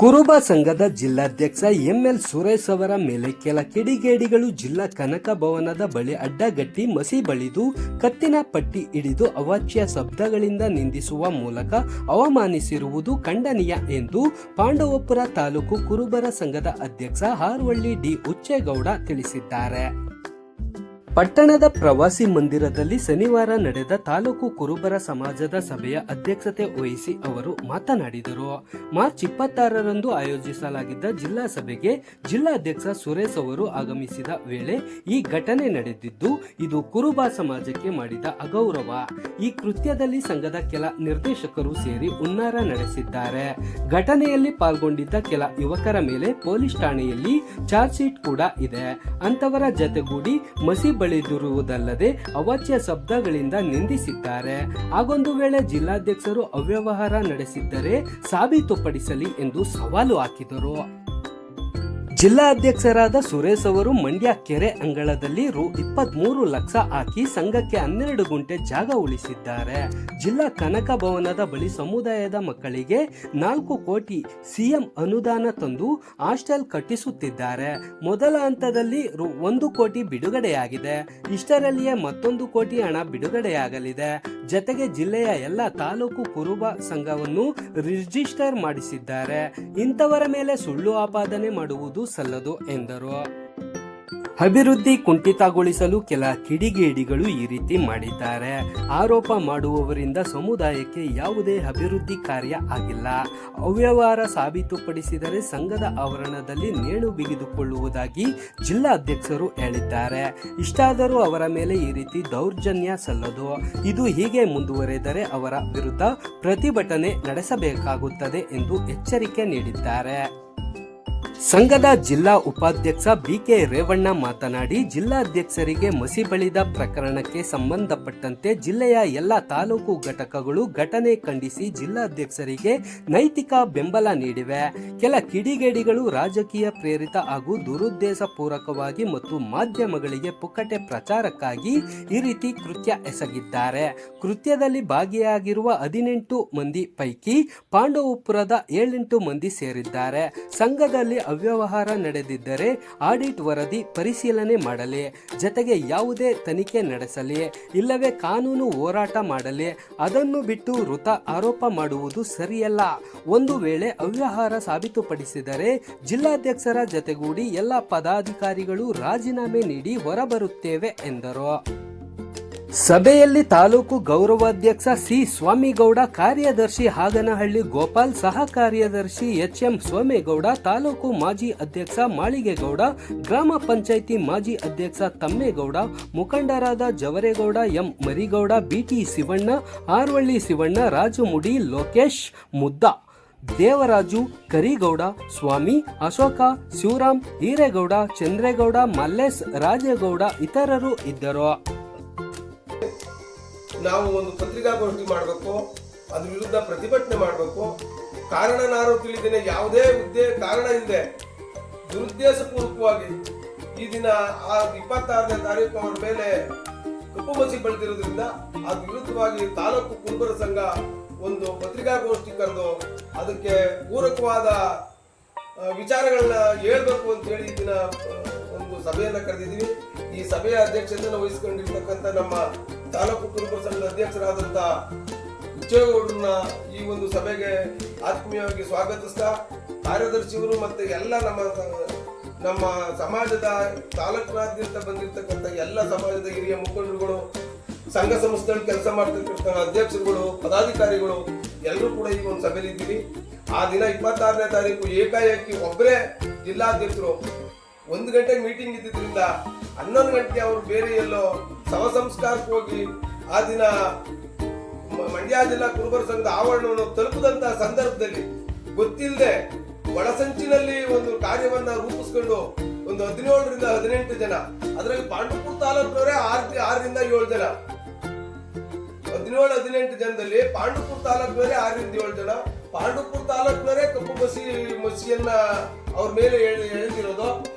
ಕುರುಬ ಸಂಘದ ಜಿಲ್ಲಾಧ್ಯಕ್ಷ ಎಂಎಲ್ ಸುರೇಶ್ ಅವರ ಮೇಲೆ ಕೆಲ ಕಿಡಿಗೇಡಿಗಳು ಜಿಲ್ಲಾ ಕನಕ ಭವನದ ಬಳಿ ಅಡ್ಡಗಟ್ಟಿ ಮಸಿ ಬಳಿದು ಕತ್ತಿನ ಪಟ್ಟಿ ಹಿಡಿದು ಅವಾಚ್ಯ ಶಬ್ದಗಳಿಂದ ನಿಂದಿಸುವ ಮೂಲಕ ಅವಮಾನಿಸಿರುವುದು ಖಂಡನೀಯ ಎಂದು ಪಾಂಡವಪುರ ತಾಲೂಕು ಕುರುಬರ ಸಂಘದ ಅಧ್ಯಕ್ಷ ಹಾರ್ವಳ್ಳಿ ಡಿ ಹುಚ್ಚೇಗೌಡ ತಿಳಿಸಿದ್ದಾರೆ. ಪಟ್ಟಣದ ಪ್ರವಾಸಿ ಮಂದಿರದಲ್ಲಿ ಶನಿವಾರ ನಡೆದ ತಾಲೂಕು ಕುರುಬರ ಸಮಾಜದ ಸಭೆಯ ಅಧ್ಯಕ್ಷತೆ ವಹಿಸಿ ಅವರು ಮಾತನಾಡಿದರು. ಮಾರ್ಚ್ 26ರಂದು ಆಯೋಜಿಸಲಾಗಿದ್ದ ಜಿಲ್ಲಾ ಸಭೆಗೆ ಜಿಲ್ಲಾಧ್ಯಕ್ಷ ಸುರೇಶ್ ಅವರು ಆಗಮಿಸಿದ ವೇಳೆ ಈ ಘಟನೆ ನಡೆದಿದ್ದು, ಇದು ಕುರುಬ ಸಮಾಜಕ್ಕೆ ಮಾಡಿದ ಅಗೌರವ. ಈ ಕೃತ್ಯದಲ್ಲಿ ಸಂಘದ ಕೆಲ ನಿರ್ದೇಶಕರು ಸೇರಿ ಹುನ್ನಾರ ನಡೆಸಿದ್ದಾರೆ. ಘಟನೆಯಲ್ಲಿ ಪಾಲ್ಗೊಂಡಿದ್ದ ಕೆಲ ಯುವಕರ ಮೇಲೆ ಪೊಲೀಸ್ ಠಾಣೆಯಲ್ಲಿ ಚಾರ್ಜ್ ಶೀಟ್ ಕೂಡ ಇದೆ. ಅಂತವರ ಜತೆಗೂಡಿ ಮಸಿ ಬಳಿದಿರುವುದಲ್ಲದೆ ಅವಾಚ್ಯ ಶಬ್ದಗಳಿಂದ ನಿಂದಿಸಿದ್ದಾರೆ. ಹಾಗೊಂದು ವೇಳೆ ಜಿಲ್ಲಾಧ್ಯಕ್ಷರು ಅವ್ಯವಹಾರ ನಡೆಸಿದ್ದರೆ ಸಾಬೀತುಪಡಿಸಲಿ ಎಂದು ಸವಾಲು ಹಾಕಿದರು. ಜಿಲ್ಲಾಧ್ಯಕ್ಷರಾದ ಸುರೇಶ್ ಅವರು ಮಂಡ್ಯ ಕೆರೆ ಅಂಗಳದಲ್ಲಿ ರು. 23 ಲಕ್ಷ ಹಾಕಿ ಸಂಘಕ್ಕೆ 12 ಗುಂಟೆ ಜಾಗ ಉಳಿಸಿದ್ದಾರೆ. ಜಿಲ್ಲಾ ಕನಕ ಭವನದ ಬಳಿ ಸಮುದಾಯದ ಮಕ್ಕಳಿಗೆ 4 ಕೋಟಿ ಸಿಎಂ ಅನುದಾನ ತಂದು ಹಾಸ್ಟೆಲ್ ಕಟ್ಟಿಸುತ್ತಿದ್ದಾರೆ. ಮೊದಲ ಹಂತದಲ್ಲಿ ರು. 1 ಕೋಟಿ ಬಿಡುಗಡೆಯಾಗಿದೆ. ಇಷ್ಟರಲ್ಲಿಯೇ ಮತ್ತೊಂದು ಕೋಟಿ ಹಣ ಬಿಡುಗಡೆಯಾಗಲಿದೆ. ಜತೆಗೆ ಜಿಲ್ಲೆಯ ಎಲ್ಲ ತಾಲೂಕು ಕುರುಬ ಸಂಘವನ್ನು ರಿಜಿಸ್ಟರ್ ಮಾಡಿಸಿದ್ದಾರೆ. ಇಂಥವರ ಮೇಲೆ ಸುಳ್ಳು ಆಪಾದನೆ ಮಾಡುವುದು ಸಲ್ಲದು ಎಂದರು. ಅಭಿವೃದ್ಧಿ ಕುಂಠಿತಗೊಳಿಸಲು ಕೆಲ ಕಿಡಿಗೇಡಿಗಳು ಈ ರೀತಿ ಮಾಡಿದ್ದಾರೆ. ಆರೋಪ ಮಾಡುವವರಿಂದ ಸಮುದಾಯಕ್ಕೆ ಯಾವುದೇ ಅಭಿವೃದ್ಧಿ ಕಾರ್ಯ ಆಗಿಲ್ಲ. ಅವ್ಯವಹಾರ ಸಾಬೀತುಪಡಿಸಿದರೆ ಸಂಘದ ಆವರಣದಲ್ಲಿ ನೇಣು ಬಿಗಿದುಕೊಳ್ಳುವುದಾಗಿ ಜಿಲ್ಲಾಧ್ಯಕ್ಷರು ಹೇಳಿದ್ದಾರೆ. ಇಷ್ಟಾದರೂ ಅವರ ಮೇಲೆ ಈ ರೀತಿ ದೌರ್ಜನ್ಯ ಸಲ್ಲದು. ಇದು ಹೀಗೆ ಮುಂದುವರೆದರೆ ಅವರ ವಿರುದ್ಧ ಪ್ರತಿಭಟನೆ ನಡೆಸಬೇಕಾಗುತ್ತದೆ ಎಂದು ಎಚ್ಚರಿಕೆ ನೀಡಿದ್ದಾರೆ. ಸಂಘದ ಜಿಲ್ಲಾ ಉಪಾಧ್ಯಕ್ಷ ಬಿಕೆ ರೇವಣ್ಣ ಮಾತನಾಡಿ, ಜಿಲ್ಲಾಧ್ಯಕ್ಷರಿಗೆ ಮಸಿ ಬಳಿದ ಪ್ರಕರಣಕ್ಕೆ ಸಂಬಂಧಪಟ್ಟಂತೆ ಜಿಲ್ಲೆಯ ಎಲ್ಲ ತಾಲೂಕು ಘಟಕಗಳು ಘಟನೆ ಖಂಡಿಸಿ ಜಿಲ್ಲಾಧ್ಯಕ್ಷರಿಗೆ ನೈತಿಕ ಬೆಂಬಲ ನೀಡಿವೆ. ಕೆಲ ಕಿಡಿಗೇಡಿಗಳು ರಾಜಕೀಯ ಪ್ರೇರಿತ ಹಾಗೂ ದುರುದ್ದೇಶ ಪೂರ್ವಕವಾಗಿ ಮತ್ತು ಮಾಧ್ಯಮಗಳಿಗೆ ಪುಕ್ಕಟೆ ಪ್ರಚಾರಕ್ಕಾಗಿ ಈ ರೀತಿ ಕೃತ್ಯ ಎಸಗಿದ್ದಾರೆ. ಕೃತ್ಯದಲ್ಲಿ ಭಾಗಿಯಾಗಿರುವ 18 ಮಂದಿ ಪೈಕಿ ಪಾಂಡವಪುರದ 7-8 ಮಂದಿ ಸೇರಿದ್ದಾರೆ. ಸಂಘದಲ್ಲಿ ಅವ್ಯವಹಾರ ನಡೆದಿದ್ದರೆ ಆಡಿಟ್ ವರದಿ ಪರಿಶೀಲನೆ ಮಾಡಲಿ, ಜತೆಗೆ ಯಾವುದೇ ತನಿಖೆ ನಡೆಸಲಿ, ಇಲ್ಲವೇ ಕಾನೂನು ಹೋರಾಟ ಮಾಡಲಿ. ಅದನ್ನು ಬಿಟ್ಟು ವೃಥ ಆರೋಪ ಮಾಡುವುದು ಸರಿಯಲ್ಲ. ಒಂದು ವೇಳೆ ಅವ್ಯವಹಾರ ಸಾಬೀತುಪಡಿಸಿದರೆ ಜಿಲ್ಲಾಧ್ಯಕ್ಷರ ಜತೆಗೂಡಿ ಎಲ್ಲ ಪದಾಧಿಕಾರಿಗಳು ರಾಜೀನಾಮೆ ನೀಡಿ ಹೊರಬರುತ್ತೇವೆ ಎಂದರು. ಸಭೆಯಲ್ಲಿ ತಾಲೂಕು ಗೌರವಾಧ್ಯಕ್ಷ ಸಿ ಸ್ವಾಮಿಗೌಡ, ಕಾರ್ಯದರ್ಶಿ ಹಾಗನಹಳ್ಳಿ ಗೋಪಾಲ್, ಸಹ ಕಾರ್ಯದರ್ಶಿ ಎಚ್ಎಂ ಸೋಮೇಗೌಡ, ತಾಲೂಕು ಮಾಜಿ ಅಧ್ಯಕ್ಷ ಮಾಳಿಗೆಗೌಡ, ಗ್ರಾಮ ಪಂಚಾಯಿತಿ ಮಾಜಿ ಅಧ್ಯಕ್ಷ ತಮ್ಮೇಗೌಡ, ಮುಖಂಡರಾದ ಜವರೇಗೌಡ, ಎಂ ಮರಿಗೌಡ, ಬಿಟಿ ಶಿವಣ್ಣ, ಹಾರ್ವಳ್ಳಿ ಶಿವಣ್ಣ, ರಾಜುಮುಡಿ, ಲೋಕೇಶ್, ಮುದ್ದ, ದೇವರಾಜು, ಕರಿಗೌಡ, ಸ್ವಾಮಿ, ಅಶೋಕ, ಶಿವರಾಮ್, ಹಿರೇಗೌಡ, ಚಂದ್ರೇಗೌಡ, ಮಲ್ಲೇಶ್, ರಾಜೇಗೌಡ ಇತರರು ಇದ್ದರು. ನಾವು ಒಂದು ಪತ್ರಿಕಾಗೋಷ್ಠಿ ಮಾಡಬೇಕು, ಅದ್ರ ವಿರುದ್ಧ ಪ್ರತಿಭಟನೆ ಮಾಡಬೇಕು. ಕಾರಣ ನಾನು ತಿಳಿದೇನೆ, ಯಾವುದೇ ಕಾರಣ ಇಲ್ಲದೆ ದುರುದ್ದೇಶಪೂರ್ವಕವಾಗಿ ಈ ದಿನ 26ನೇ ತಾರೀಕು ಅವರ ಮೇಲೆ ಕಪ್ಪು ಮಸಿ ಬೆಳೆದಿರೋದ್ರಿಂದ ಅದ್ರ ವಿರುದ್ಧವಾಗಿ ತಾಲೂಕು ಕುರುಬರ ಸಂಘ ಒಂದು ಪತ್ರಿಕಾಗೋಷ್ಠಿ ಕರೆದು ಅದಕ್ಕೆ ಪೂರಕವಾದ ವಿಚಾರಗಳನ್ನ ಹೇಳ್ಬೇಕು ಅಂತ ಹೇಳಿ ಈ ದಿನ ಒಂದು ಸಭೆಯನ್ನ ಕರೆದಿದ್ದೀವಿ. ಈ ಸಭೆಯ ಅಧ್ಯಕ್ಷತೆಯನ್ನು ವಹಿಸಿಕೊಂಡಿರ್ತಕ್ಕಂಥ ನಮ್ಮ ತಾಲೂಕು ಕುರುಬರ ಸಂಘದ ಅಧ್ಯಕ್ಷರಾದಂಥ ಹುಚ್ಚೇಗೌಡರನ್ನ ಈ ಒಂದು ಸಭೆಗೆ ಆತ್ಮೀಯವಾಗಿ ಸ್ವಾಗತಿಸ್ತಾ, ಕಾರ್ಯದರ್ಶಿಯವರು ಮತ್ತೆ ಎಲ್ಲ ನಮ್ಮ ಸಮಾಜದ ತಾಲೂಕಿನಾದ್ಯಂತ ಬಂದಿರತಕ್ಕಂಥ ಎಲ್ಲ ಸಮಾಜದ ಹಿರಿಯ ಮುಖಂಡರುಗಳು, ಸಂಘ ಸಂಸ್ಥೆಗಳಲ್ಲಿ ಕೆಲಸ ಮಾಡ್ತಿರ್ತಕ್ಕಂಥ ಅಧ್ಯಕ್ಷರುಗಳು, ಪದಾಧಿಕಾರಿಗಳು ಎಲ್ಲರೂ ಕೂಡ ಈ ಒಂದು ಸಭೆಯಲ್ಲಿ ಇದ್ದೀವಿ. ಆ ದಿನ 26ನೇ ತಾರೀಕು ಏಕಾಏಕಿ ಒಬ್ಬರೇ ಜಿಲ್ಲಾಧ್ಯಕ್ಷರು 1 ಗಂಟೆಗೆ ಮೀಟಿಂಗ್ ಇದ್ದಿದ್ರಿಂದ 11 ಗಂಟೆಗೆ ಅವರು ಬೇರೆ ಎಲ್ಲೋ ಶವ ಸಂಸ್ಕಾರಕ್ಕೆ ಹೋಗಿ ಆ ದಿನ ಮಂಡ್ಯ ಜಿಲ್ಲಾ ಕುರುಬರ ಸಂಘದ ಆವರಣವನ್ನು ತಲುಪದಂತಹ ಸಂದರ್ಭದಲ್ಲಿ ಗೊತ್ತಿಲ್ಲದೆ ಒಳಸಂಚಿನಲ್ಲಿ ಒಂದು ಕಾರ್ಯವನ್ನ ರೂಪಿಸ್ಕೊಂಡು ಒಂದು 17ರಿಂದ 18 ಜನ, ಅದರಲ್ಲಿ ಪಾಂಡವಪುರ ತಾಲೂಕಿನವರೇ 6ರಿಂದ 7 ಜನ, 17-18 ಜನದಲ್ಲಿ ಪಾಂಡವಪುರ ತಾಲೂಕಿನವರೇ 6ರಿಂದ 7 ಜನ, ಪಾಂಡವಪುರ ತಾಲೂಕಿನವರೇ ಕಪ್ಪು ಮಸಿಯನ್ನ ಅವ್ರ ಮೇಲೆ ಎಳೆದಿರೋದು.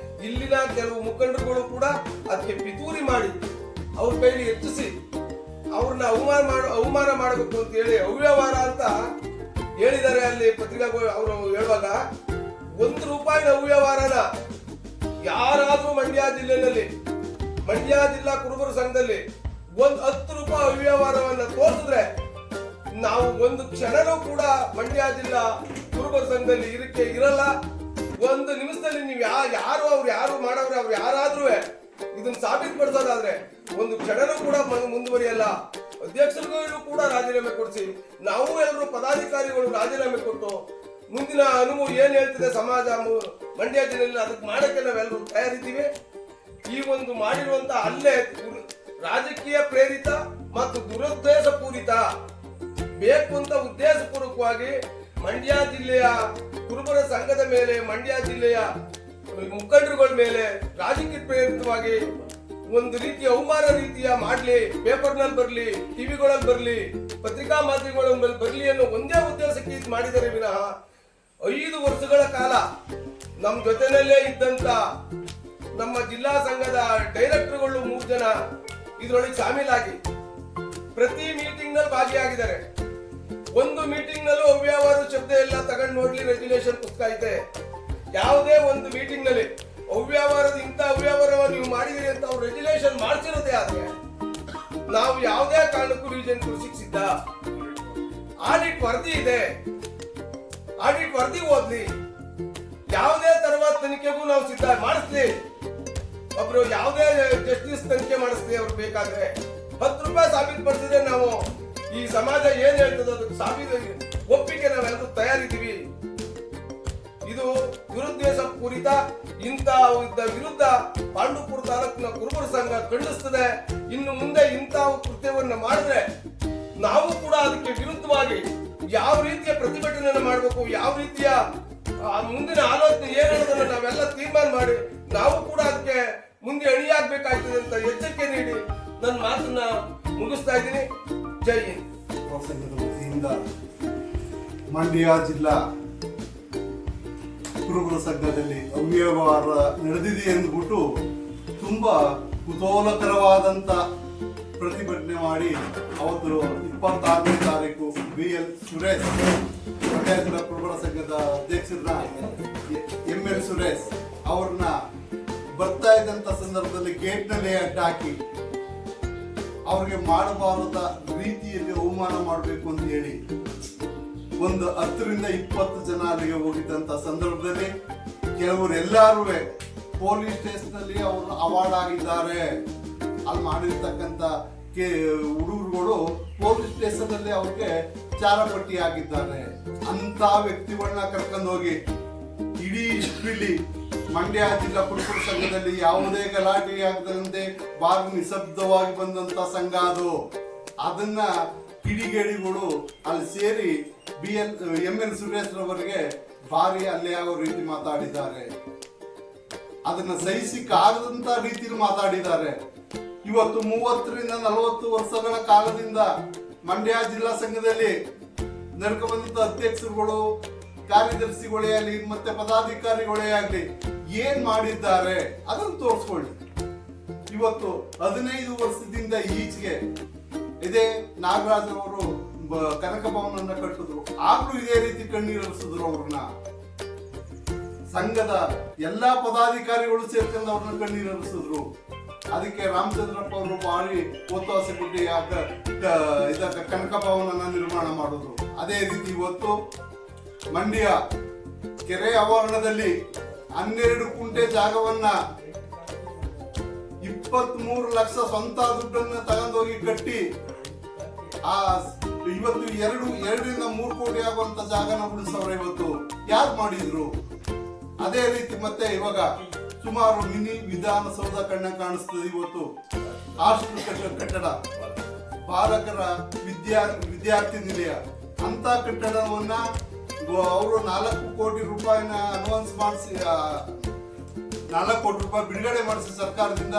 ಇಲ್ಲಿನ ಕೆಲವು ಮುಖಂಡರುಗಳು ಕೂಡ ಅದಕ್ಕೆ ಪಿತೂರಿ ಮಾಡಿ ಅವ್ರ ಕೈಲಿ ಹೆಚ್ಚಿಸಿ ಅವ್ರನ್ನ ಅವಮಾನ ಮಾಡಬೇಕು ಅಂತ ಹೇಳಿ ಅವ್ಯವಹಾರ ಅಂತ ಹೇಳಿದ್ದಾರೆ. ಅಲ್ಲಿ ಪತ್ರಿಕಾ ಅವರು ಹೇಳುವಾಗ ₹1 ಅವ್ಯವಹಾರನ ಯಾರಾದ್ರೂ ಮಂಡ್ಯ ಜಿಲ್ಲೆಯಲ್ಲಿ, ಮಂಡ್ಯ ಜಿಲ್ಲಾ ಕುರುಬರ ಸಂಘದಲ್ಲಿ ₹10 ಅವ್ಯವಹಾರವನ್ನ ತೋರಿಸಿದ್ರೆ ನಾವು ಒಂದು ಕ್ಷಣನೂ ಕೂಡ ಮಂಡ್ಯ ಜಿಲ್ಲಾ ಕುರುಬರ ಸಂಘದಲ್ಲಿ ಇರಲ್ಲ. ಒಂದು ನಿಮಿಷದಲ್ಲಿ ನೀವು ಯಾರು ಮಾಡೋರು ಅವ್ರು ಯಾರಾದ್ರೂ ಇದನ್ನ ಸಾಬೀತುಪಡಿಸೋದಾದ್ರೆ ಒಂದು ಕ್ಷಣನೂ ಕೂಡ ಮುಂದುವರಿಯಲ್ಲ. ಅಧ್ಯಕ್ಷರಿಗೂ ಕೂಡ ರಾಜೀನಾಮೆ ಕೊಡಿಸಿ, ನಾವು ಎಲ್ಲರೂ ಪದಾಧಿಕಾರಿಗಳು ರಾಜೀನಾಮೆ ಕೊಟ್ಟು ಮುಂದಿನ ಅನುಭವ ಏನ್ ಹೇಳ್ತಿದೆ ಸಮಾಜ ಮಂಡ್ಯ ಜಿಲ್ಲೆಯಲ್ಲಿ ಅದಕ್ಕೆ ಮಾಡಕ್ಕೆ ನಾವೆಲ್ಲರೂ ತಯಾರಿದ್ದೀವಿ. ಈ ಒಂದು ಮಾಡಿರುವಂತ ಹಲ್ಲೆ ರಾಜಕೀಯ ಪ್ರೇರಿತ ಮತ್ತು ದುರುದ್ದೇಶ ಪೂರಿತ, ಬೇಕು ಅಂತ ಉದ್ದೇಶಪೂರ್ವಕವಾಗಿ ಮಂಡ್ಯ ಜಿಲ್ಲೆಯ ಕುರುಬರ ಸಂಘದ ಮೇಲೆ, ಮಂಡ್ಯ ಜಿಲ್ಲೆಯ ಮುಖಂಡರುಗಳ ಮೇಲೆ ರಾಜಕೀಯ ಪ್ರೇರಿತವಾಗಿ ಒಂದು ರೀತಿಯ ಅವಮಾನ ರೀತಿಯ ಮಾಡ್ಲಿ, ಪೇಪರ್ನಲ್ಲಿ ಬರ್ಲಿ, ಟಿವಿಗಳಲ್ಲಿ ಬರ್ಲಿ, ಪತ್ರಿಕಾ ಮಾಧ್ಯಮಗಳಲ್ಲಿ ಬರ್ಲಿ ಅನ್ನೋ ಒಂದೇ ಉದ್ದೇಶಕ್ಕೆ ಇದು ಮಾಡಿದರೆ ವಿನಃ 5 ವರ್ಷಗಳ ಕಾಲ ನಮ್ಮ ಜೊತೆನಲ್ಲೇ ಇದ್ದಂತ ನಮ್ಮ ಜಿಲ್ಲಾ ಸಂಘದ ಡೈರೆಕ್ಟರ್ಗಳು 3 ಜನ ಇದರೊಳಗೆ ಶಾಮೀಲಾಗಿ ಪ್ರತಿ ಮೀಟಿಂಗ್ ನಲ್ಲಿ ಭಾಗಿಯಾಗಿದ್ದಾರೆ. ಒಂದು ಮೀಟಿಂಗ್ ನಲ್ಲೂ ಅವ್ಯವಹಾರ ಶಬ್ದ ಎಲ್ಲ ತಗೊಂಡು ನೋಡ್ಲಿ, ರೆಗ್ಯುಲೇಷನ್ ಪುಸ್ತಕ ಐತೆ. ಯಾವುದೇ ಒಂದು ಮೀಟಿಂಗ್ ನಲ್ಲಿ ಇಂಥ ಅವ್ಯವಹಾರವನ್ನು ನೀವು ಮಾಡಿದಿರಿ ಅಂತ ಅವ್ರು ರೆಗ್ಯುಲೇಷನ್ ಮಾಡಿಸಿರೋದೇ ಆದ್ರೆ ನಾವು ಯಾವುದೇ ಕಾರಣಕ್ಕೂ ರೀಜನ್ ಶಿಕ್ಷಿಸಿದ್ದ. ಆಡಿಟ್ ವರದಿ ಇದೆ, ಆಡಿಟ್ ವರದಿ ಓದ್ಲಿ, ಯಾವುದೇ ತರವಾದ ತನಿಖೆಗೂ ನಾವು ಸಿದ್ಧ ಮಾಡಿಸ್ಲಿ. ಒಬ್ರು ಯಾವುದೇ ಜಸ್ಟಿಸ್ ತನಿಖೆ ಮಾಡಿಸ್ಲಿ ಅವ್ರು ಬೇಕಾದ್ರೆ. ₹10 ಸಾಬೀತುಪಡಿಸಿದ್ರೆ ನಾವು ಈ ಸಮಾಜ ಏನ್ ಹೇಳ್ತದೋ ಅದಕ್ಕೆ ಒಪ್ಪಿಗೆ ನಾವೆಲ್ಲರೂ ತಯಾರಿದ್ದೀವಿ. ಇದು ದುರುದ್ದೇಶ ಪೂರಿತ. ಇಂಥ ವಿರುದ್ಧ ಪಾಂಡವಪುರ ತಾಲೂಕಿನ ಕುರುಬರ ಸಂಘ ಖಂಡಿಸ್ತದೆ. ಇನ್ನು ಮುಂದೆ ಇಂಥ ಕೃತ್ಯವನ್ನ ಮಾಡಿದ್ರೆ ನಾವು ಕೂಡ ಅದಕ್ಕೆ ವಿರುದ್ಧವಾಗಿ ಯಾವ ರೀತಿಯ ಪ್ರತಿಭಟನೆಯನ್ನು ಮಾಡಬೇಕು, ಯಾವ ರೀತಿಯ ಮುಂದಿನ ಆಲೋಚನೆ ಏನೇನೋದನ್ನ ನಾವೆಲ್ಲ ತೀರ್ಮಾನ ಮಾಡಿ ನಾವು ಕೂಡ ಅದಕ್ಕೆ ಮುಂದೆ ಅಣಿಯಾಗಬೇಕಾಗ್ತದೆ ಅಂತ ಎಚ್ಚರಿಕೆ ನೀಡಿ ನನ್ನ ಮಾತನ್ನ ಮುಗಿಸ್ತಾ ಇದ್ದೀನಿ. ಜೈ ಹಿಂದ್. ಸಂಘದ ವತಿಯಿಂದ ಮಂಡ್ಯ ಜಿಲ್ಲಾ ಕುರುಬರ ಸಂಘದಲ್ಲಿ ಅವ್ಯವಹಾರ ನಡೆದಿದೆ ಎಂದುಬಿಟ್ಟು ತುಂಬಾ ಕುತೂಹಲಕರವಾದಂತ ಪ್ರತಿಭಟನೆ ಮಾಡಿ ಅವತ್ತು 26ನೇ ತಾರೀಕು BL ಸುರೇಶ್, ಮಂಡ್ಯ ಜಿಲ್ಲಾ ಕುರುಬರ ಸಂಘದ ಅಧ್ಯಕ್ಷರನ್ನ ML ಸುರೇಶ್ ಅವ್ರನ್ನ ಬರ್ತಾ ಇದ್ದಂತ ಸಂದರ್ಭದಲ್ಲಿ ಗೇಟ್ ನಲ್ಲಿ ಅಡ್ಡಾಕಿ ಅವ್ರಿಗೆ ಮಾಡಬಾರದ ರೀತಿಯಲ್ಲಿ ಅವಮಾನ ಮಾಡಬೇಕು ಅಂತ ಹೇಳಿ ಒಂದು 10 ರಿಂದ 20 ಜನ ಅಲ್ಲಿಗೆ ಹೋಗಿದ್ದಂತ ಸಂದರ್ಭದಲ್ಲಿ ಕೆಲವರು ಎಲ್ಲರೂ ಪೊಲೀಸ್ ಸ್ಟೇಷನ್ ಅಲ್ಲಿ ಅವರು ಅವಾರ್ಡ್ ಆಗಿದ್ದಾರೆ. ಅಲ್ಲಿ ಮಾಡಿರ್ತಕ್ಕಂಥ ಹುಡುಗರುಗಳು ಪೊಲೀಸ್ ಸ್ಟೇಷನ್ ಅಲ್ಲಿ ಅವ್ರಿಗೆ ಚಾರಪಟ್ಟಿ ಆಗಿದ್ದಾರೆ. ಅಂತ ವ್ಯಕ್ತಿಗಳನ್ನ ಕರ್ಕೊಂಡು ಹೋಗಿ ಇಡೀ ಹಿಸ್ಟ್ರಿಲಿ ಮಂಡ್ಯ ಜಿಲ್ಲಾ ಕುರುಬರ ಸಂಘದಲ್ಲಿ ಯಾವುದೇ ಗಲಾಟೆ ಆಗದಂತೆ ಬಾರಿ ನಿಶಬ್ದವಾಗಿ ಬಂದಂತ ಸಂಘ ಅದು. ಅದನ್ನ ಕಿಡಿಗೇಡಿಗಳು ಅಲ್ಲಿ ಸೇರಿ ML ಸುರೇಶ್ ರವರಿಗೆ ಭಾರಿ ಅಲ್ಲೇ ಆಗೋ ರೀತಿ ಮಾತಾಡಿದ್ದಾರೆ. ಅದನ್ನ ಸಹಿಸಿಕಾಗದಂತ ರೀತಿಯಲ್ಲಿ ಮಾತಾಡಿದ್ದಾರೆ. ಇವತ್ತು 30 ರಿಂದ 40 ವರ್ಷಗಳ ಕಾಲದಿಂದ ಮಂಡ್ಯ ಜಿಲ್ಲಾ ಸಂಘದಲ್ಲಿ ನಡ್ಕೊಂಡ್ಬಂದಂತ ಅಧ್ಯಕ್ಷರುಗಳು, ಕಾರ್ಯದರ್ಶಿಗಳೇ ಆಗಲಿ ಮತ್ತೆ ಪದಾಧಿಕಾರಿಗಳೇ ಆಗಲಿ ಏನ್ ಮಾಡಿದ್ದಾರೆ ಅದನ್ನು ತೋರಿಸ್ಕೊಳ್ಳಿ. ಇವತ್ತು 15 ವರ್ಷದಿಂದ ಈಚೆಗೆ ಇದೇ ನಾಗರಾಜ್ ಅವರು ಕನಕ ಭವನನ್ನ ಕಟ್ಟಿದ್ರು, ಆಗ್ಲೂ ಇದೇ ರೀತಿ ಕಣ್ಣೀರು ಹರಿಸಿದ್ರು. ಅವ್ರನ್ನ ಸಂಘದ ಎಲ್ಲಾ ಪದಾಧಿಕಾರಿಗಳು ಸೇರ್ಕೊಂಡು ಅವ್ರನ್ನ ಕಣ್ಣೀರು ಹರಿಸಿದ್ರು. ಅದಕ್ಕೆ ರಾಮಚಂದ್ರಪ್ಪ ಅವರು ಭಾರಿ ಒತ್ತಾಸೆ ಕೊಟ್ಟು ಕನಕ ಭವನನ್ನ ನಿರ್ಮಾಣ ಮಾಡಿದ್ರು. ಅದೇ ರೀತಿ ಇವತ್ತು ಮಂಡ್ಯ ಕೆರೆ ಆವರಣದಲ್ಲಿ 12 ಕುಂಟೆ ಜಾಗವನ್ನ 23 ಲಕ್ಷ ಸ್ವಂತ ದುಡ್ಡನ್ನ ತಗೊಂಡೋಗಿ ಕಟ್ಟಿ ಇವತ್ತು 2 ರಿಂದ 3 ಕೋಟಿ ಆಗುವಂತ ಜಾಗನ ಉಳಿಸವ್ರೆ. ಇವತ್ತು ಯಾರು ಮಾಡಿದ್ರು? ಅದೇ ರೀತಿ ಮತ್ತೆ ಇವಾಗ ಸುಮಾರು ಮಿನಿ ವಿಧಾನಸೌಧ ಕಣ್ಣ ಕಾಣಿಸ್ತದೆ. ಇವತ್ತು ಹಾಸ್ಟೆಲ್ ಕಟ್ಟಡ, ಬಾಲಕರ ವಿದ್ಯಾರ್ಥಿ ನಿಲಯ ಅಂತ ಕಟ್ಟಡವನ್ನ ಅವರು 4 ಕೋಟಿ ರೂಪಾಯಿನ ಅಡ್ವಾನ್ಸ್ ಮಾಡಿಸಿ 4 ಕೋಟಿ ರೂಪಾಯಿ ಬಿಡುಗಡೆ ಮಾಡಿಸಿ ಸರ್ಕಾರದಿಂದ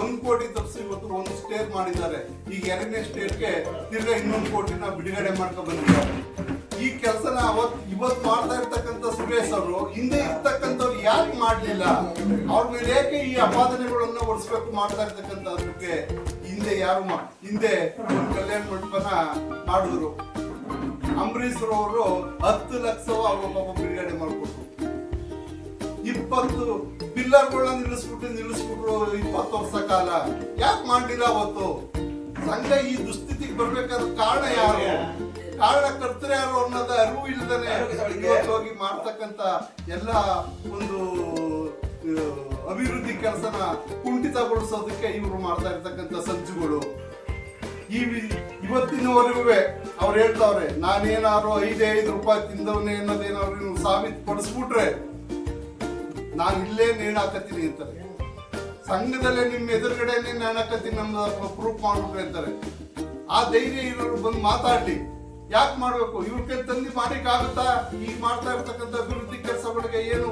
1 ಕೋಟಿ ತಪ್ಪಿಸಿ ಇವತ್ತು 1 ಸ್ಟೇಟ್ ಮಾಡಿದ್ದಾರೆ. ಈಗ 2ನೇ ಸ್ಟೇಟ್ಗೆ ತಿರ್ಗಾ 2 ಕೋಟಿನ ಬಿಡುಗಡೆ ಮಾಡ್ಕೊಂಡು ಬಂದಿದ್ದಾರೆ. ಈ ಕೆಲಸನ ಇವತ್ತು ಮಾಡ್ತಾ ಇರ್ತಕ್ಕಂಥ ಸುರೇಶ್ ಅವರು ಹಿಂದೆ ಇರ್ತಕ್ಕಂಥವ್ರು ಯಾಕೆ ಮಾಡ್ಲಿಲ್ಲ? ಅವ್ರ ಮೇಲೆ ಯಾಕೆ ಈ ಅಪಾದನೆಗಳನ್ನ ಹೊರಿಸ್ಬೇಕು ಮಾಡ್ತಾ ಇರ್ತಕ್ಕಂಥದಕ್ಕೆ? ಹಿಂದೆ ಯಾರು ಹಿಂದೆ ಒಂದು ಕಲ್ಯಾಣ ಮಂಟಪನ ಮಾಡಿದ್ರು. ಅಂಬರೀಶ್ ಅವರು 10 ಲಕ್ಷ ಅವ್ರ ಪಾಪ ಬಿಡುಗಡೆ ಮಾಡಿಕೊಟ್ರು. ಒಂದು ಪಿಲ್ಲರ್ಗಳನ್ನ ನಿಲ್ಲಿಸ್ಬಿಟ್ರು 20 ವರ್ಷ ಕಾಲ. ಯಾಕೆ ಮಾಡ್ಲಿಲ್ಲ ಅವತ್ತು? ಸಂಘ ಈ ದುಸ್ಥಿತಿಗೆ ಬರ್ಬೇಕಾದ ಕಾರಣ ಯಾರು, ಕಾರಣ ಕರ್ತರು ಯಾರು ಅನ್ನೋದ ಅರಿವು ಇಲ್ಲದಾನೆ ಹೋಗಿ ಮಾಡ್ತಕ್ಕಂತ ಎಲ್ಲ ಒಂದು ಅಭಿವೃದ್ಧಿ ಕೆಲಸನ ಕುಂಠಿತಗೊಳಿಸೋದಕ್ಕೆ ಇವರು ಮಾಡ್ತಾ ಇರ್ತಕ್ಕಂಥ ಸಂಚುಗಳು. ಇವತ್ತಿನವರೆಗೂ ಅವ್ರು ಹೇಳ್ತಾವ್ರೆ, ನಾನೇನಾದ್ರು 5 ರೂಪಾಯಿ ತಿಂದವನೇ ಅನ್ನೋದೇನಾದ್ರು ನೀವು ಸಾಬೀತು ಪಡಿಸ್ಬಿಟ್ರೆ ನಾನು ಇಲ್ಲೇ ನೇಣಾಕತ್ತೀನಿ ಅಂತಾರೆ. ಸಂಘದಲ್ಲೇ ನಿಮ್ಮ ಎದುರುಗಡೆನೆ ನೇಣಾಕತ್ತೀನಿ ನಮ್ದು ಪ್ರೂಫ್ ಮಾಡ್ಬಿಟ್ರೆ ಅಂತಾರೆ. ಆ ಧೈರ್ಯ ಇರೋರು ಬಂದು ಮಾತಾಡ್ಲಿ. ಯಾಕೆ ಮಾಡ್ಬೇಕು? ಇವ್ರ ಕೈ ತಂದು ಮಾಡಿಕ್ಕಾಗುತ್ತಾ? ಈಗ ಮಾಡ್ತಾ ಇರ್ತಕ್ಕಂಥ ಅಭಿವೃದ್ಧಿ ಕೆಲಸಗಳಿಗೆ ಏನು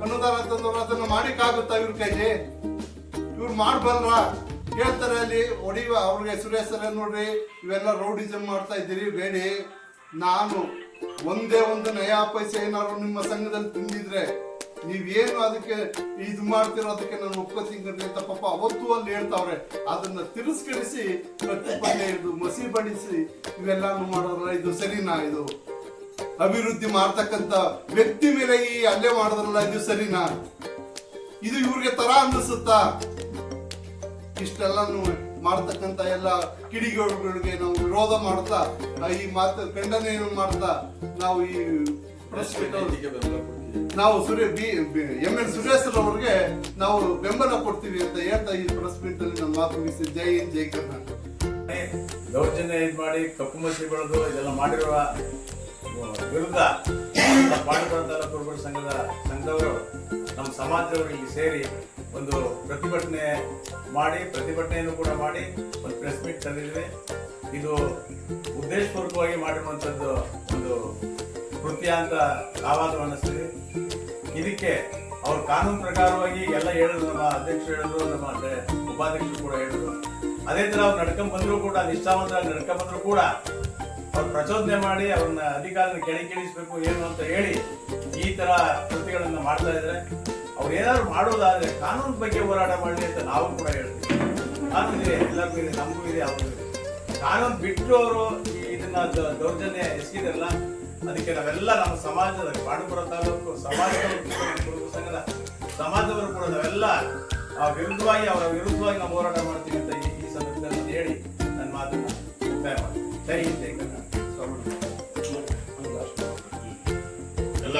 ಅನುದಾನ ತಂದವರು ಅದನ್ನ ಮಾಡಿಕ್ಕಾಗುತ್ತಾ ಇವ್ರ ಕೈಲಿ? ಇವ್ರು ಮಾಡ್ಬಲ್ರ? ಹೇಳ್ತಾರೆ ಅಲ್ಲಿ ಹೊಡಿವ ಅವ್ರಿಗೆ ಸುರೇಶರ ನೋಡ್ರಿ ಇವೆಲ್ಲ ರೌಡಿಸಮ್ ಮಾಡ್ತಾ ಇದ್ದೀರಿ, ಬೇಡಿ. ನಾನು ಒಂದೇ ಒಂದು ನಯಾ ಪೈಸೆ ಏನಾದ್ರು ನಿಮ್ಮ ಸಂಘದಲ್ಲಿ ತಿಂದಿದ್ರೆ ನೀವೇನು ಅದಕ್ಕೆ ಇದು ಮಾಡ್ತಿರೋ ಅದಕ್ಕೆ ನಾನು ಒಪ್ಕೋತೀನಿ ಅಂತ ಪಾಪ ಅವತ್ತು ಅಲ್ಲಿ ಹೇಳ್ತಾವ್ರೆ. ಅದನ್ನ ತಿರಸ್ಕರಿಸಿ ಪ್ರತಿಭಟನೆ ಹಿಡಿದು ಮಸಿ ಬಡಿಸಿ ಇವೆಲ್ಲಾನು ಮಾಡೋದ್ರ ಇದು ಸರಿನಾ? ಇದು ಅಭಿವೃದ್ಧಿ ಮಾಡ್ತಕ್ಕಂತ ವ್ಯಕ್ತಿ ಮೇಲೆ ಈ ಹಲ್ಲೆ ಮಾಡಿದ್ರಲ್ಲ, ಇದು ಸರಿನಾ? ಇದು ಇವ್ರಿಗೆ ತರ ಅನ್ನಿಸುತ್ತಾ? ಇಷ್ಟೆಲ್ಲಾನು ಮಾಡ್ತಕ್ಕಂತ ಎಲ್ಲ ಕಿಡಿಗೇಡಿಗಳಿಗೆ ನಾವು ವಿರೋಧ ಮಾಡ್ತಾ ಈ ಮಾತು ಖಂಡನೆ ಮಾಡ್ತಾ ನಾವು ಈ ಪ್ರೆಸ್ ನಾವು ML ಸುರೇಶ್ ಅವ್ರಿಗೆ ನಾವು ಬೆಂಬಲ ಕೊಡ್ತೀವಿ ಅಂತ ಹೇಳ್ತಾ ಈ ಪ್ರೆಸ್ ಮೀಟ್ ಅಲ್ಲಿ ನಮ್ಮ ಮಾತು ಮುಗಿಸಿ. ಜೈ ಹಿಂದ್, ಜೈ ಕರ್ನಾಟಕ. ದೌರ್ಜನ್ಯ ಇದು ಮಾಡಿ ಕಪ್ಪು ಮಸಿ ಬೆಳೆದು ಇದೆಲ್ಲ ಮಾಡಿರುವ ವಿರುದ್ಧ ಪಾಂಡುಪುರ ಕುರುಬರ ಸಂಘದವರು ನಮ್ಮ ಸಮಾಜದವರು ಇಲ್ಲಿ ಸೇರಿ ಒಂದು ಪ್ರತಿಭಟನೆಯನ್ನು ಕೂಡ ಮಾಡಿ ಒಂದು ಪ್ರೆಸ್ ಮೀಟ್ ತಂದಿದ್ದೀವಿ. ಇದು ಉದ್ದೇಶಪೂರ್ವಕವಾಗಿ ಮಾಡಿರುವಂಥದ್ದು ಒಂದು ಕೃತ್ಯ ಅಂತ ನಾವಾದ್ರೂ ಅನ್ನಿಸ್ತೀವಿ. ಇದಕ್ಕೆ ಅವ್ರ ಕಾನೂನು ಪ್ರಕಾರವಾಗಿ ಎಲ್ಲ ಹೇಳಿದ್ರು, ನಮ್ಮ ಅಧ್ಯಕ್ಷರು ಹೇಳಿದ್ರು, ನಮ್ಮ ಉಪಾಧ್ಯಕ್ಷರು ಕೂಡ ಹೇಳಿದ್ರು. ಅದೇ ತರ ಅವ್ರು ನಡ್ಕೊಂಡ್ ಬಂದ್ರು ಕೂಡ, ನಿಷ್ಠಾವಂತರಾಗಿ ನಡ್ಕೊಂಡ್ ಬಂದ್ರು ಕೂಡ ಅವ್ರು ಪ್ರಚೋದನೆ ಮಾಡಿ ಅವ್ರನ್ನ ಅಧಿಕಾರನ ಕೆಳಗಿಳಿಸ್ಬೇಕು ಏನು ಅಂತ ಹೇಳಿ ಈ ತರ ಕೃತ್ಯಗಳನ್ನ ಮಾಡ್ತಾ ಇದ್ರೆ, ಅವ್ರು ಏನಾದ್ರು ಮಾಡೋದಾದ್ರೆ ಕಾನೂನು ಬಗ್ಗೆ ಹೋರಾಟ ಮಾಡಲಿ ಅಂತ ನಾವು ಕೂಡ ಹೇಳ್ತೀವಿ. ಕಾನೂನು ಇದೆ, ಎಲ್ಲರಿಗೂ ಇದೆ, ನಮಗೂ ಇದೆ, ಅವ್ರಿಗೂ ಇದೆ. ಕಾನೂನು ಬಿಟ್ಟು ಅವರು ಇದನ್ನ ದೌರ್ಜನ್ಯ ಎಸಗಿದಾರಲ್ಲ, ಅದಕ್ಕೆ ನಾವೆಲ್ಲ ನಮ್ಮ ಸಮಾಜದ ಪಾಂಡುಪುರ ತಾಲೂಕು ಸಂಘದ ಸಮಾಜದವರು ಕೂಡ ನಾವೆಲ್ಲ ಅವರ ವಿರುದ್ಧವಾಗಿ ನಾವು ಹೋರಾಟ ಮಾಡ್ತೀವಿ ಅಂತ ಈ ಸಂದರ್ಭದಲ್ಲಿ ಹೇಳಿ ನನ್ನ ಮಾತನ್ನ ಮುಕ್ತಾಯ ಮಾಡ್ತೀನಿ. ಜೈ ಹಿಂದ್, ಜೈ ಕರ್ನಾಟಕ. ಎಲ್ಲ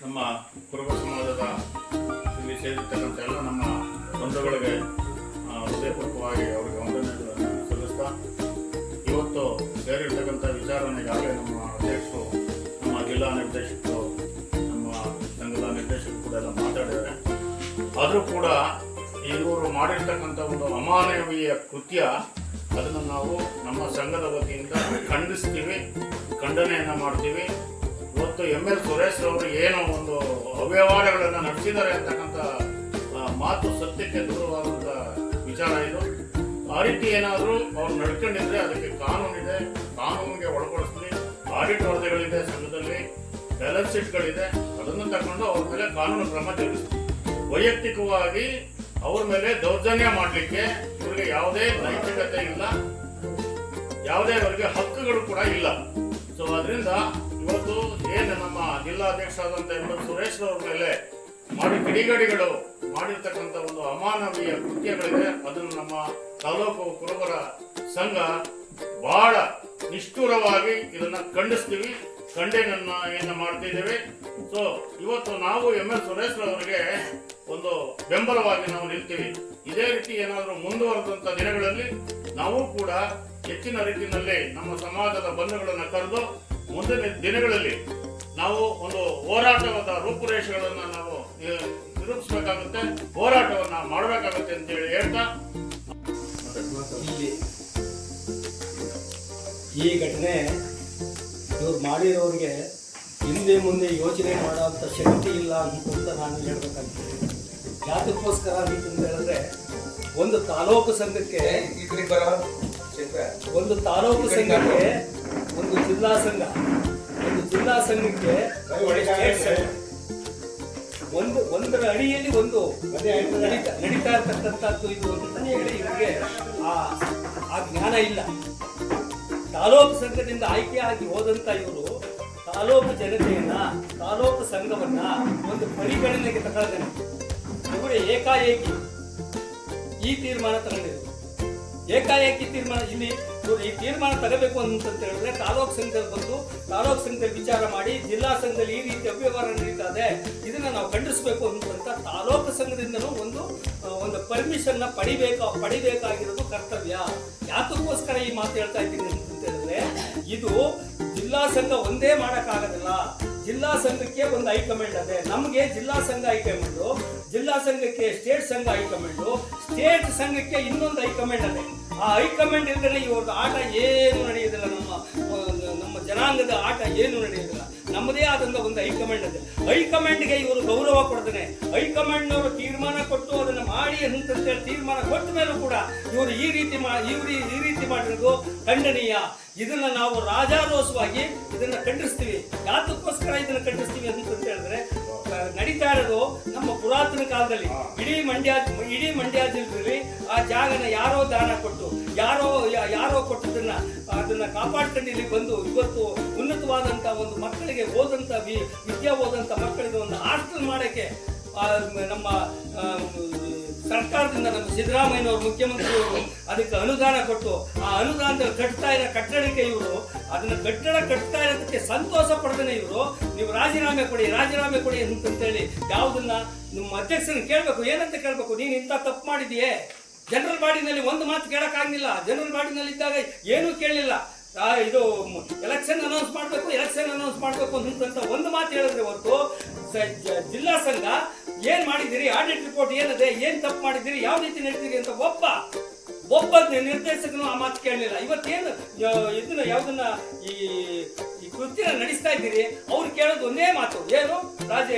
ನಮ್ಮ ಕುರುಬ ಸಮಾಜದ ಇಲ್ಲಿ ಸೇರಿರ್ತಕ್ಕಂಥ ಎಲ್ಲ ನಮ್ಮ ಬಂಧುಗಳಿಗೆ ಹೃದಯಪೂರ್ವಕವಾಗಿ ಅವರಿಗೆ ವಂದನೆಗಳನ್ನು ಸಲ್ಲಿಸ್ತಾ, ಇವತ್ತು ಸೇರಿರ್ತಕ್ಕಂಥ ವಿಚಾರಣೆಗಾಗಲೇ ನಮ್ಮ ಅಧ್ಯಕ್ಷರು, ನಮ್ಮ ಜಿಲ್ಲಾ ನಿರ್ದೇಶಕರು, ನಮ್ಮ ಸಂಘದ ನಿರ್ದೇಶಕರು ಕೂಡ ಎಲ್ಲ ಮಾತಾಡಿದ್ದಾರೆ. ಆದರೂ ಕೂಡ ಇವರು ಮಾಡಿರ್ತಕ್ಕಂಥ ಒಂದು ಅಮಾನವೀಯ ಕೃತ್ಯ, ಅದನ್ನು ನಾವು ನಮ್ಮ ಸಂಘದ ವತಿಯಿಂದ ಖಂಡಿಸ್ತೀವಿ, ಖಂಡನೆಯನ್ನು ಮಾಡ್ತೀವಿ. ಇವತ್ತು ML ಸುರೇಶ್ ಅವರು ಏನು ಒಂದು ಅವ್ಯವಹಾರಗಳನ್ನು ನಡೆಸಿದ್ದಾರೆ ಅಂತಕ್ಕಂಥ ಮಾತು ಸತ್ಯಕ್ಕೆ ದೂರವಾದಂಥ ವಿಚಾರ ಇದು. ಆ ರೀತಿ ಏನಾದರೂ ಅವ್ರು ನಡ್ಕೊಂಡಿದ್ರೆ ಅದಕ್ಕೆ ಕಾನೂನಿದೆ, ಕಾನೂನಿಗೆ ಒಳಪಡಿಸ್ತೀವಿ. ಆಡಿಟ್ ವರದಿಗಳಿದೆ, ಸಂಘದಲ್ಲಿ ಬ್ಯಾಲೆನ್ಸ್ ಶೀಟ್ಗಳಿದೆ, ಅದನ್ನು ತಗೊಂಡು ಅವ್ರ ಮೇಲೆ ಕಾನೂನು ಕ್ರಮ ಜರುಗಿಸ್ತೀವಿ. ವೈಯಕ್ತಿಕವಾಗಿ ಅವ್ರ ಮೇಲೆ ದೌರ್ಜನ್ಯ ಮಾಡಲಿಕ್ಕೆ ಇವ್ರಿಗೆ ಯಾವುದೇ ನೈತಿಕತೆ ಇಲ್ಲ, ಯಾವುದೇ ಅವರಿಗೆ ಹಕ್ಕುಗಳು ಕೂಡ ಇಲ್ಲ. ಸೊ ಅದರಿಂದ ಇವತ್ತು ಏನು ನಮ್ಮ ಜಿಲ್ಲಾಧ್ಯಕ್ಷರಾದಂಥ ML ಸುರೇಶ್ ಅವ್ರ ಮೇಲೆ ಕಿಡಿಗೇಡಿಗಳು ಮಾಡಿರ್ತಕ್ಕಂಥ ಒಂದು ಅಮಾನವೀಯ ಕೃತ್ಯಗಳಿದೆ, ಅದನ್ನು ನಮ್ಮ ತಾಲೂಕು ಕುರುಬರ ಸಂಘ ಬಹಳ ನಿಷ್ಠುರವಾಗಿ ಇದನ್ನ ಖಂಡಿಸ್ತೀವಿ, ಖಂಡನೆಯನ್ನ ಮಾಡ್ತಿದ್ದೇವೆ. ಸೊ ಇವತ್ತು ನಾವು ML ಸುರೇಶ್ ಅವರಿಗೆ ಒಂದು ಬೆಂಬಲವಾಗಿ ನಾವು ನಿಲ್ತೀವಿ. ಇದೇ ರೀತಿ ಏನಾದರೂ ಮುಂದುವರೆದಂತ ದಿನಗಳಲ್ಲಿ ನಾವು ಕೂಡ ಹೆಚ್ಚಿನ ರೀತಿಯಲ್ಲಿ ನಮ್ಮ ಸಮಾಜದ ಬಂಧುಗಳನ್ನು ಕರೆದು ಮುಂದಿನ ದಿನಗಳಲ್ಲಿ ನಾವು ಒಂದು ಹೋರಾಟದ ರೂಪುರೇಷೆಗಳನ್ನು ನಾವು ನಿರೂಪಿಸಬೇಕಾಗುತ್ತೆ, ಹೋರಾಟವನ್ನ ಮಾಡಬೇಕಾಗುತ್ತೆ ಅಂತ ಹೇಳಿ ಹೇಳ್ತಾ, ಈ ಘಟನೆ ಇವ್ರು ಮಾಡಿರೋರಿಗೆ ಹಿಂದೆ ಮುಂದೆ ಯೋಚನೆ ಮಾಡೋಂಥ ಶಕ್ತಿ ಇಲ್ಲ ಅಂತ ನಾನು ಹೇಳ್ಬೇಕಂತೀನಿ. ಯಾತಕ್ಕೋಸ್ಕರ ಅಂತ ಹೇಳಿದ್ರೆ, ಒಂದು ತಾಲೂಕು ಸಂಘಕ್ಕೆ ಒಂದು ಜಿಲ್ಲಾ ಸಂಘ, ಒಂದು ಜಿಲ್ಲಾ ಸಂಘಕ್ಕೆ ಒಂದರ ಅಡಿಯಲ್ಲಿ ಒಂದು ನಡೀತಾ ಇರ್ತಕ್ಕಂಥದ್ದು ಇದು ಅಂತ ಹೇಳಿ ಇವರಿಗೆ ಆ ಜ್ಞಾನ ಇಲ್ಲ. ತಾಲೂಕು ಸಂಘದಿಂದ ಆಯ್ಕೆಯಾಗಿ ಹೋದಂತ ಇವರು ತಾಲೂಕು ಜನತೆಯನ್ನ, ತಾಲೂಕು ಸಂಘವನ್ನ ಒಂದು ಪರಿಗಣನೆಗೆ ತಗೊಳ್ತೇನೆ. ಇವರು ಏಕಾಏಕಿ ಈ ತೀರ್ಮಾನ ತಗೊಂಡಿದ್ರು. ಏಕಾಏಕಿ ತೀರ್ಮಾನ ಇಲ್ಲಿ ಇವರು ಈ ತೀರ್ಮಾನ ತಗೋಬೇಕು ಅಂತ ಹೇಳಿದ್ರೆ ತಾಲೂಕು ಸಂಘದಲ್ಲಿ ಬಂದು ತಾಲೂಕು ಸಂಘದಲ್ಲಿ ವಿಚಾರ ಮಾಡಿ ಜಿಲ್ಲಾ ಸಂಘದಲ್ಲಿ ಈ ರೀತಿ ಅವ್ಯವಹಾರ ನಡೀತಾ ಇದೆ, ಇದನ್ನ ನಾವು ಖಂಡಿಸಬೇಕು ಅಂತ ತಾಲೂಕು ಸಂಘದಿಂದನೂ ಒಂದು ಪರ್ಮಿಷನ್ ಪಡಿಬೇಕಾಗಿರೋದು ಕರ್ತವ್ಯ. ಯಾತಕ್ಕೋಸ್ಕರ ಈ ಮಾತು ಹೇಳ್ತಾ ಇದ್ದೀನಿ ಅಂತ ಹೇಳಿದ್ರೆ, ಇದು ಜಿಲ್ಲಾ ಸಂಘ ಒಂದೇ ಮಾಡಕ್ಕಾಗೋದಿಲ್ಲ. ಜಿಲ್ಲಾ ಸಂಘಕ್ಕೆ ಒಂದು ಹೈಕಮಾಂಡ್ ಅದೇ. ನಮಗೆ ಜಿಲ್ಲಾ ಸಂಘ ಹೈಕಮಾಂಡು, ಜಿಲ್ಲಾ ಸಂಘಕ್ಕೆ ಸ್ಟೇಟ್ ಸಂಘ ಹೈಕಮಾಂಡು, ಸ್ಟೇಟ್ ಸಂಘಕ್ಕೆ ಇನ್ನೊಂದು ಹೈಕಮಾಂಡ್ ಅದೇ. ಆ ಹೈಕಮಾಂಡ್ ಇಲ್ಲದೆ ಇವ್ರದ್ದು ಆಟ ಏನು ನಡೆಯುವುದಿಲ್ಲ. ನಮ್ಮ ಜನಾಂಗದ ಆಟ ಏನು ನಡೆಯುವುದಿಲ್ಲ. ನಮ್ಮದೇ ಆದಂತ ಒಂದು ಹೈಕಮಾಂಡ್ ಇದೆ. ಹೈಕಮಾಂಡ್ಗೆ ಇವರು ಗೌರವ ಕೊಡ್ತಾನೆ. ಹೈಕಮಾಂಡ್ನವರು ತೀರ್ಮಾನ ಕೊಟ್ಟು ಅದನ್ನು ಮಾಡಿ ಅಂತೇಳಿ ತೀರ್ಮಾನ ಕೊಟ್ಟ ಮೇಲೂ ಕೂಡ ಇವರು ಈ ರೀತಿ ಮಾಡಿರೋದು ಖಂಡನೀಯ. ಇದನ್ನ ನಾವು ರಾಜಾರೋಷವಾಗಿ ಇದನ್ನ ಖಂಡಿಸ್ತೀವಿ. ಯಾತಕ್ಕೋಸ್ಕರ ಇದನ್ನ ಖಂಡಿಸ್ತೀವಿ ಅಂತ ಹೇಳಿದ್ರೆ, ನಡೀತಾ ಇರೋದು ನಮ್ಮ ಪುರಾತನ ಕಾಲದಲ್ಲಿ ಇಡೀ ಮಂಡ್ಯ ಜಿಲ್ಲೆಯಲ್ಲಿ ಆ ಜಾಗನ ಯಾರೋ ದಾನ ಕೊಟ್ಟು ಯಾರೋ ಕೊಟ್ಟದನ್ನ ಅದನ್ನ ಕಾಪಾಡ್ಕೊಂಡು ಇಲ್ಲಿ ಬಂದು ಇವತ್ತು ಉನ್ನತವಾದಂತ ಒಂದು ಮಕ್ಕಳಿಗೆ ವಿದ್ಯಾ ಓದಂತ ಮಕ್ಕಳಿಗೆ ಒಂದು ಹಾಸ್ಟೆಲ್ ಮಾಡಕ್ಕೆ ನಮ್ಮ ಸರ್ಕಾರದಿಂದ ನಮ್ಮ ಸಿದ್ದರಾಮಯ್ಯನವರು ಮುಖ್ಯಮಂತ್ರಿಯವರು ಅದಕ್ಕೆ ಅನುದಾನ ಕೊಟ್ಟು ಆ ಅನುದಾನದಲ್ಲಿ ಕಟ್ತಾ ಇರೋ ಕಟ್ಟಡಕ್ಕೆ ಇವರು ಅದನ್ನ ಕಟ್ಟಡ ಕಟ್ತಾ ಇರೋದಕ್ಕೆ ಸಂತೋಷ ಪಡ್ತಾನೆ ಇವರು ನೀವು ರಾಜೀನಾಮೆ ಕೊಡಿ ಅಂತೇಳಿ ಯಾವುದನ್ನ ನಿಮ್ಮ ಅಧ್ಯಕ್ಷರನ್ನ ಕೇಳಬೇಕು. ಏನಂತ ಕೇಳಬೇಕು, ನೀನು ಇಂಥ ತಪ್ಪು ಮಾಡಿದೆಯೇ? ಜನರಲ್ ಬಾಡಿನಲ್ಲಿ ಒಂದು ಮಾತು ಕೇಳಕ್ಕಾಗಿಲ್ಲ. ಜನರಲ್ ಬಾಡಿನಲ್ಲಿ ಇದ್ದಾಗ ಏನೂ ಕೇಳಲಿಲ್ಲ. ಇದು ಎಲೆಕ್ಷನ್ ಅನೌನ್ಸ್ ಮಾಡಬೇಕು ಅಂತ ಒಂದು ಮಾತು ಹೇಳಿದ್ರೆ ಹೊರತು ಜಿಲ್ಲಾ ಸಂಘ ಏನ್ ಮಾಡಿದಿರಿ, ಆಡಿಟ್ ರಿಪೋರ್ಟ್ ಏನಿದೆ, ಏನ್ ತಪ್ಪು ಮಾಡಿದಿರಿ, ಯಾವ ರೀತಿ ನಡೀತೀರಿ ಅಂತ ಒಬ್ಬ ನಿರ್ದೇಶಕನು ಆ ಮಾತು ಕೇಳಲಿಲ್ಲ. ಇವತ್ತೇನು ಇದನ್ನ ಯಾವ್ದನ್ನ ಈ ಕೃತ್ಯ ನಡೆಸ್ತಾ ಇದ್ದೀರಿ, ಅವ್ರು ಕೇಳೋದು ಒಂದೇ ಮಾತು, ಏನು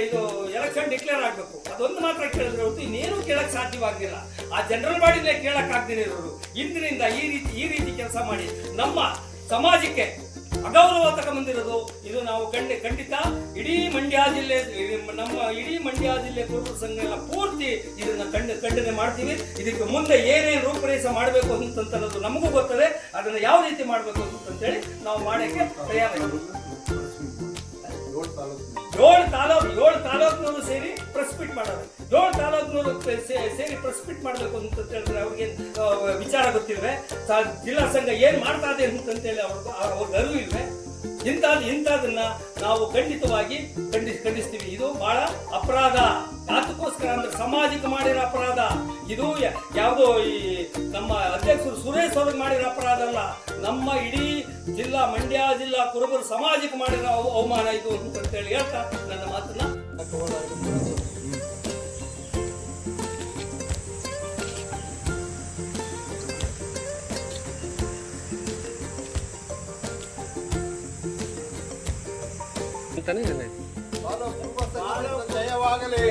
ಇದು ಎಲೆಕ್ಷನ್ ಡಿಕ್ಲೇರ್ ಆಗ್ಬೇಕು, ಅದೊಂದು ಮಾತ್ರ ಕೇಳಿದ್ರೆ ಹೊರತು ಇನ್ನೇನು ಕೇಳಕ್ ಸಾಧ್ಯವಾಗಲಿಲ್ಲ. ಆ ಜನರಲ್ ಬಾಡಿನೇ ಕೇಳಕ್ ಆಗ್ದೇನೆ ಇರೋರು ಇಂದಿನಿಂದ ಈ ರೀತಿ ಕೆಲಸ ಮಾಡಿ ನಮ್ಮ ಸಮಾಜಕ್ಕೆ ಅಗೌರವ ತಗೊಂಬಂದಿರೋದು ಇದು ನಾವು ಖಂಡಿತ ಇಡೀ ಮಂಡ್ಯ ಜಿಲ್ಲೆ ಕುರುಬರ ಸಂಘ ಎಲ್ಲ ಪೂರ್ತಿ ಇದನ್ನ ಖಂಡನೆ ಮಾಡ್ತೀವಿ. ಇದಕ್ಕೆ ಮುಂದೆ ಏನೇನು ರೂಪರೇಷ ಮಾಡಬೇಕು ಅಂತನ್ನೋದು ನಮಗೂ ಗೊತ್ತದೆ. ಅದನ್ನ ಯಾವ ರೀತಿ ಮಾಡಬೇಕು ಅಂತೇಳಿ ನಾವು ಮಾಡಕ್ಕೆ ತಯಾರಾಗಿದ್ದೀವಿ. 7 ತಾಲೂಕಿನವರು ಸೇರಿ ಪ್ರೆಸ್ ಮೀಟ್ ಮಾಡೋದು. 7 ತಾಲೂಕಿನವರು ಸೇರಿ ಪ್ರೆಸ್ ಮೀಟ್ ಮಾಡಬೇಕು ಅಂತ ಹೇಳಿದ್ರೆ ಅವ್ರಿಗೆ ವಿಚಾರ ಗೊತ್ತಿಲ್ವೇ? ಜಿಲ್ಲಾ ಸಂಘ ಏನ್ ಮಾಡ್ತಾ ಇದೆ ಅಂತೇಳಿ ಅವ್ರಿಗೆ ಅರಿವು ಇಲ್ವೇ? ಇಂಥದನ್ನ ನಾವು ಖಂಡಿತವಾಗಿ ಖಂಡಿಸ್ತೀವಿ. ಇದು ಬಹಳ ಅಪರಾಧ. ಯಾತಕ್ಕೋಸ್ಕರ ಅಂದ್ರೆ ಸಮಾಜಕ್ಕೆ ಮಾಡಿರೋ ಅಪರಾಧ ಇದು. ಯಾವುದೋ ಈ ನಮ್ಮ ಅಧ್ಯಕ್ಷರು ಸುರೇಶ್ ಅವ್ರಿಗೆ ಮಾಡಿರೋ ಅಪರಾಧ ಅಲ್ಲ, ನಮ್ಮ ಇಡೀ ಮಂಡ್ಯ ಜಿಲ್ಲಾ ಕುರುಬರ ಸಮಾಜಕ್ಕೆ ಮಾಡಿರೋ ಅವಮಾನ ಇದು ಅಂತೇಳಿ ಹೇಳ್ತಾ ನನ್ನ ಮಾತನ್ನ ಜಯವಾಗಲಿ.